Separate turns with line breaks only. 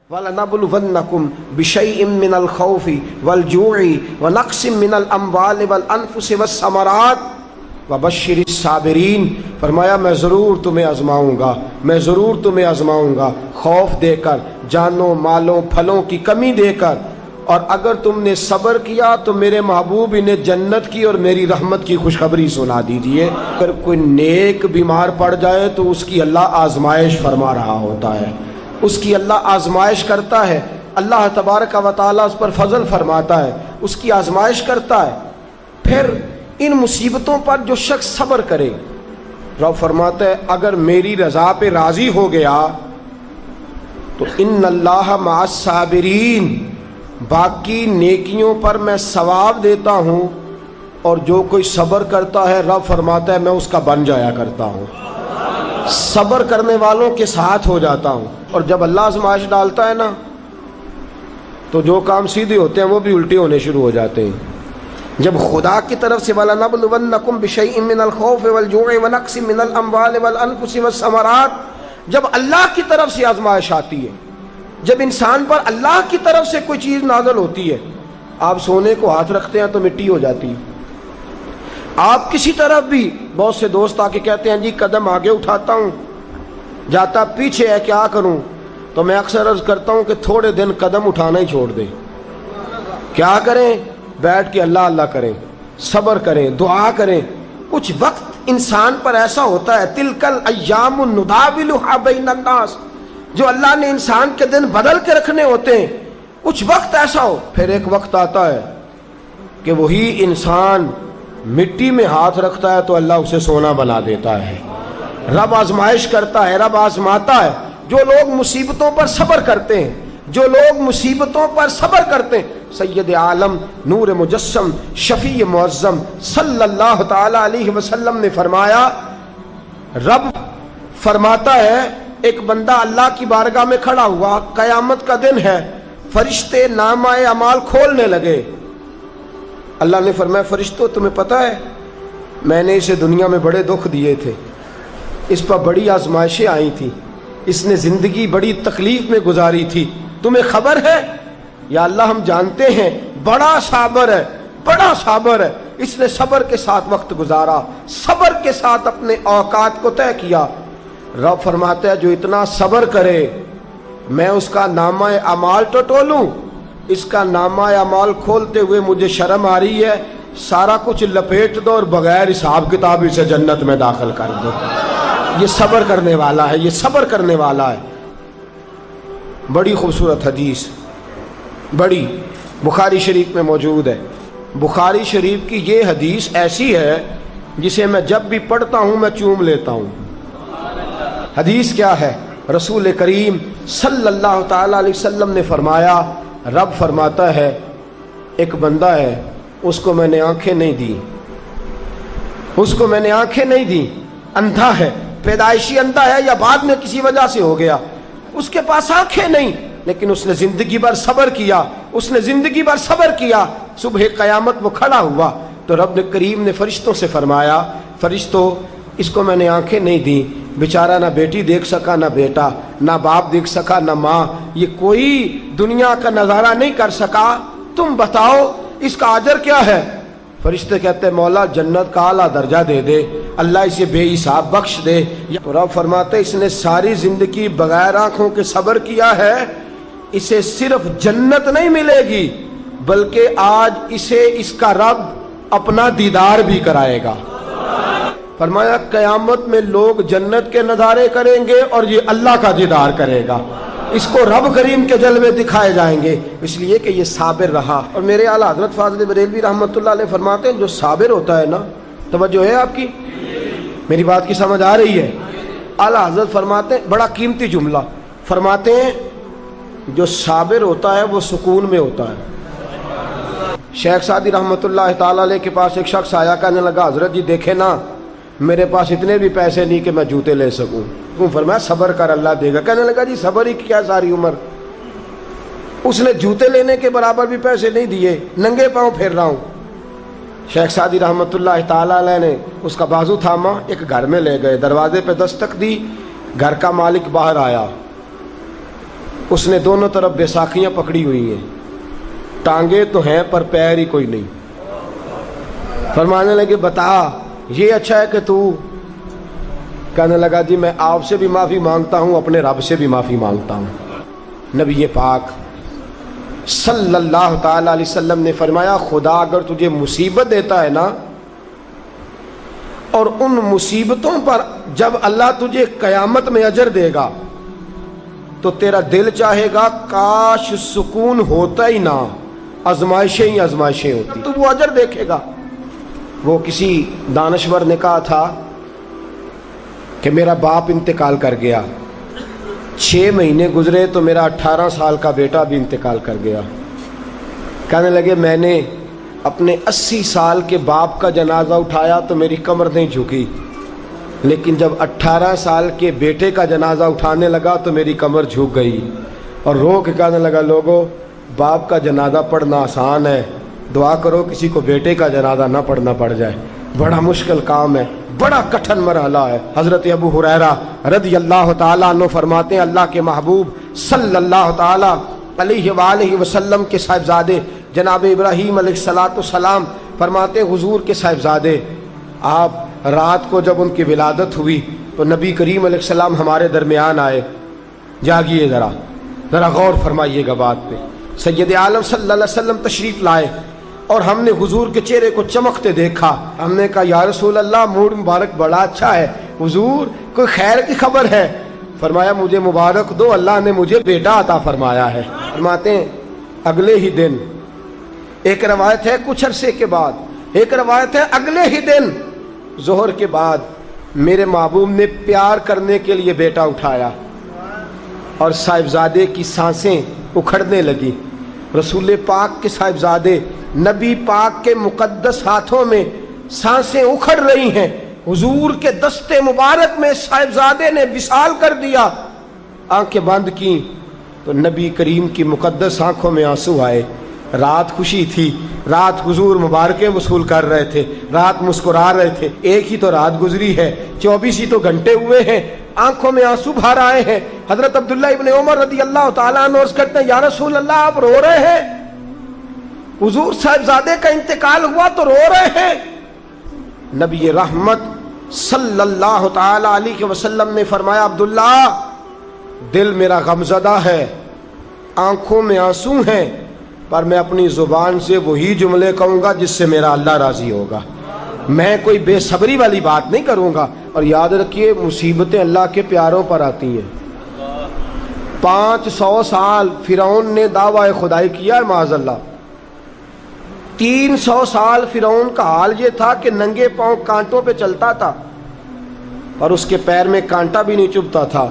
وَلَنَبْلُوَنَّكُمْ بِشَيْءٍ مِّنَ الْخَوْفِ وَالْجُوعِ وَنَقْصٍ مِّنَ الْأَمْوَالِ وَالْأَنفُسِ وَالثَّمَرَاتِ وَبَشِّرِ الصَّابِرِينَ۔ فرمایا میں ضرور تمہیں آزماؤں گا، میں ضرور تمہیں آزماؤں گا، خوف دے کر، جانوں مالوں پھلوں کی کمی دے کر، اور اگر تم نے صبر کیا تو میرے محبوب انہیں جنت کی اور میری رحمت کی خوشخبری سنا دیجئے۔ اگر کوئی نیک بیمار پڑ جائے تو اس کی اللہ آزمائش فرما رہا ہوتا ہے، اس کی اللہ آزمائش کرتا ہے، اللہ تبارک و تعالیٰ اس پر فضل فرماتا ہے، اس کی آزمائش کرتا ہے۔ پھر ان مصیبتوں پر جو شخص صبر کرے، رب فرماتا ہے اگر میری رضا پہ راضی ہو گیا تو ان اللہ مع الصابرین، باقی نیکیوں پر میں ثواب دیتا ہوں، اور جو کوئی صبر کرتا ہے رب فرماتا ہے میں اس کا بن جایا کرتا ہوں، صبر کرنے والوں کے ساتھ ہو جاتا ہوں۔ اور جب اللہ آزمائش ڈالتا ہے نا تو جو کام سیدھے ہوتے ہیں وہ بھی الٹے ہونے شروع ہو جاتے ہیں۔ جب خدا کی طرف سے وَلَنَبْلُوَنَّكُمْ بِشَيْءٍ مِّنَ الْخَوْفِ وَالْجُوعِ وَنَقْصٍ مِّنَ الْأَمْوَالِ وَالْأَنفُسِ وَالثَّمَرَاتِ، جب اللہ کی طرف سے آزمائش آتی ہے، جب انسان پر اللہ کی طرف سے کوئی چیز نازل ہوتی ہے، آپ سونے کو ہاتھ رکھتے ہیں تو مٹی ہو جاتی ہے، آپ کسی طرف بھی، بہت سے دوست آ کے کہتے ہیں جی قدم آگے اٹھاتا ہوں جاتا پیچھے ہے، کیا کروں؟ تو میں اکثر عرض کرتا ہوں کہ تھوڑے دن قدم اٹھانا ہی چھوڑ دیں۔ کیا کریں؟ بیٹھ کے اللہ اللہ کریں، صبر کریں، دعا کریں۔ کچھ وقت انسان پر ایسا ہوتا ہے، تِلْكَ الْأَيَّامُ نُدَاوِلُهَا بَيْنَ النَّاسِ، جو اللہ نے انسان کے دن بدل کے رکھنے ہوتے ہیں، کچھ وقت ایسا ہو، پھر ایک وقت آتا ہے کہ وہی انسان مٹی میں ہاتھ رکھتا ہے تو اللہ اسے سونا بنا دیتا ہے۔ رب آزمائش کرتا ہے، رب آزماتا ہے۔ جو لوگ مصیبتوں پر صبر کرتے ہیں، جو لوگ مصیبتوں پر صبر کرتے ہیں، سید عالم نور مجسم شفیع معظم صلی اللہ تعالی علیہ وسلم نے فرمایا، رب فرماتا ہے ایک بندہ اللہ کی بارگاہ میں کھڑا ہوا، قیامت کا دن ہے، فرشتے نامہ اعمال کھولنے لگے۔ اللہ نے فرمایا فرشتوں تمہیں پتہ ہے میں نے اسے دنیا میں بڑے دکھ دیے تھے، اس پر بڑی آزمائشیں آئی تھیں، اس نے زندگی بڑی تکلیف میں گزاری تھی، تمہیں خبر ہے؟ یا اللہ ہم جانتے ہیں، بڑا صابر ہے، بڑا صابر ہے، اس نے صبر کے ساتھ وقت گزارا، صبر کے ساتھ اپنے اوقات کو طے کیا۔ رب فرماتا ہے جو اتنا صبر کرے میں اس کا نامہ اعمال ٹٹولوں، اس کا نامہ اعمال کھولتے ہوئے مجھے شرم آ رہی ہے، سارا کچھ لپیٹ دو اور بغیر حساب کتاب اسے جنت میں داخل کر دو۔ یہ صبر کرنے والا ہے، یہ صبر کرنے والا ہے۔ بڑی خوبصورت حدیث، بڑی، بخاری شریف میں موجود ہے۔ بخاری شریف کی یہ حدیث ایسی ہے جسے میں جب بھی پڑھتا ہوں میں چوم لیتا ہوں۔ حدیث کیا ہے؟ رسول کریم صلی اللہ تعالی علیہ وسلم نے فرمایا، رب فرماتا ہے ایک بندہ ہے، اس کو میں نے آنکھیں نہیں دی، اس کو میں نے آنکھیں نہیں دی، اندھا ہے، پیدائشی اندھا ہے یا بعد میں کسی وجہ سے ہو گیا، اس کے پاس آنکھیں نہیں، لیکن اس نے زندگی بھر صبر کیا، اس نے زندگی بھر صبر کیا۔ صبح قیامت وہ کھڑا ہوا تو رب کریم نے فرشتوں سے فرمایا، فرشتوں اس کو میں نے آنکھیں نہیں دی، بیچارہ نہ بیٹی دیکھ سکا نہ بیٹا، نہ باپ دیکھ سکا نہ ماں، یہ کوئی دنیا کا نظارہ نہیں کر سکا، تم بتاؤ اس کا اجر کیا ہے؟ فرشتے کہتے ہیں مولا جنت کا اعلیٰ درجہ دے دے، اللہ اسے بے حساب بخش دے۔ رب فرماتے اس نے ساری زندگی بغیر آنکھوں کے صبر کیا ہے، اسے صرف جنت نہیں ملے گی بلکہ آج اسے اس کا رب اپنا دیدار بھی کرائے گا۔ فرمایا قیامت میں لوگ جنت کے نظارے کریں گے اور یہ اللہ کا دیدار کرے گا، اس کو رب کریم کے جلوے دکھائے جائیں گے، اس لیے کہ یہ صابر رہا۔ اور میرے اعلیٰ حضرت فاضل بریلوی رحمۃ اللہ علیہ فرماتے ہیں جو صابر ہوتا ہے نا، توجہ ہے آپ کی، میری بات کی سمجھ آ رہی ہے؟ اعلیٰ حضرت فرماتے ہیں بڑا قیمتی جملہ، فرماتے ہیں جو صابر ہوتا ہے وہ سکون میں ہوتا ہے۔ شیخ سعدی رحمۃ اللہ تعالی علیہ کے پاس ایک شخص آیا، کہنے لگا حضرت جی دیکھیں نا میرے پاس اتنے بھی پیسے نہیں کہ میں جوتے لے سکوں، کیوں؟ فرمایا صبر کر اللہ دے گا۔ کہنے لگا جی صبر ہی کیا ساری عمر، اس نے جوتے لینے کے برابر بھی پیسے نہیں دیے، ننگے پاؤں پھر رہا ہوں۔ شیخ سعدی رحمۃ اللہ تعالی علیہ نے اس کا بازو تھاما، ایک گھر میں لے گئے، دروازے پہ دستک دی، گھر کا مالک باہر آیا، اس نے دونوں طرف بیساکھیاں پکڑی ہوئی ہیں، ٹانگیں تو ہیں پر پیر ہی کوئی نہیں۔ فرمانے لگے بتا یہ اچھا ہے کہ تو؟ کہنے لگا جی میں آپ سے بھی معافی مانگتا ہوں، اپنے رب سے بھی معافی مانگتا ہوں۔ نبی پاک صلی اللہ تعالی علیہ وسلم نے فرمایا خدا اگر تجھے مصیبت دیتا ہے نا، اور ان مصیبتوں پر جب اللہ تجھے قیامت میں اجر دے گا تو تیرا دل چاہے گا کاش سکون ہوتا ہی نہ، آزمائشیں ہی آزمائشیں ہوتی، تو وہ اجر دیکھے گا۔ وہ کسی دانشور نے کہا تھا کہ میرا باپ انتقال کر گیا، 6 مہینے گزرے تو میرا 18 سال کا بیٹا بھی انتقال کر گیا۔ کہنے لگے میں نے اپنے 80 سال کے باپ کا جنازہ اٹھایا تو میری کمر نہیں جھکی، لیکن جب 18 سال کے بیٹے کا جنازہ اٹھانے لگا تو میری کمر جھک گئی، اور رو کے کہنے لگا لوگوں باپ کا جنازہ پڑھنا آسان ہے، دعا کرو کسی کو بیٹے کا جنازہ نہ پڑھنا پڑ جائے، بڑا مشکل کام ہے، بڑا کٹھن مرحلہ ہے۔ حضرت ابو ہریرہ رضی اللہ تعالیٰ عنہ فرماتے ہیں اللہ کے محبوب صلی اللہ تعالیٰ علیہ وآلہ وسلم کے صاحبزادے جناب ابراہیم علیہ السلام فرماتے ہیں حضور کے صاحبزادے آپ رات کو جب ان کی ولادت ہوئی تو نبی کریم علیہ السلام ہمارے درمیان آئے۔ جاگیے ذرا غور فرمائیے گا بات پہ۔ سید عالم صلی اللہ علیہ وسلم تشریف لائے اور ہم نے حضور کے چہرے کو چمکتے دیکھا۔ ہم نے کہا یا رسول اللہ موڈ مبارک بڑا اچھا ہے، حضور کوئی خیر کی خبر ہے؟ فرمایا مجھے مبارک دو، اللہ نے مجھے بیٹا عطا فرمایا ہے۔ فرماتے ہیں اگلے ہی دن، ایک روایت ہے کچھ عرصے کے بعد، ایک روایت ہے اگلے ہی دن ظہر کے بعد میرے محبوب نے پیار کرنے کے لیے بیٹا اٹھایا اور صاحبزادے کی سانسیں اکھڑنے لگی۔ رسول پاک کے صاحبزادے نبی پاک کے مقدس ہاتھوں میں سانسیں اکھڑ رہی ہیں، حضور کے دستے مبارک میں صاحبزادے نے وصال کر دیا۔ آنکھیں بند کی تو نبی کریم کی مقدس آنکھوں میں آنسو آئے۔ رات خوشی تھی، رات حضور مبارکیں وصول کر رہے تھے، رات مسکرا رہے تھے، ایک ہی تو رات گزری ہے، 24 ہی تو گھنٹے ہوئے ہیں، آنکھوں میں آنسو بھر آئے ہیں۔ حضرت عبداللہ ابن عمر رضی اللہ تعالیٰ عنہ عرض کرتے ہیں یا رسول اللہ آپ رو رہے ہیں؟ حضور صاحبزادے کا انتقال ہوا تو رو رہے ہیں؟ نبی رحمت صلی اللہ تعالی علیہ وسلم نے فرمایا عبداللہ دل میرا غمزدہ ہے، آنکھوں میں آنسو ہیں، پر میں اپنی زبان سے وہی جملے کہوں گا جس سے میرا اللہ راضی ہوگا، میں کوئی بے صبری والی بات نہیں کروں گا۔ اور یاد رکھیے مصیبتیں اللہ کے پیاروں پر آتی ہیں۔ 500 سال فرعون نے دعویٰ خدائی کیا ہے معاذ اللہ، 300 سال فرعون کا حال یہ تھا کہ ننگے پاؤں کانٹوں پہ چلتا تھا اور اس کے پیر میں کانٹا بھی نہیں چبھتا تھا۔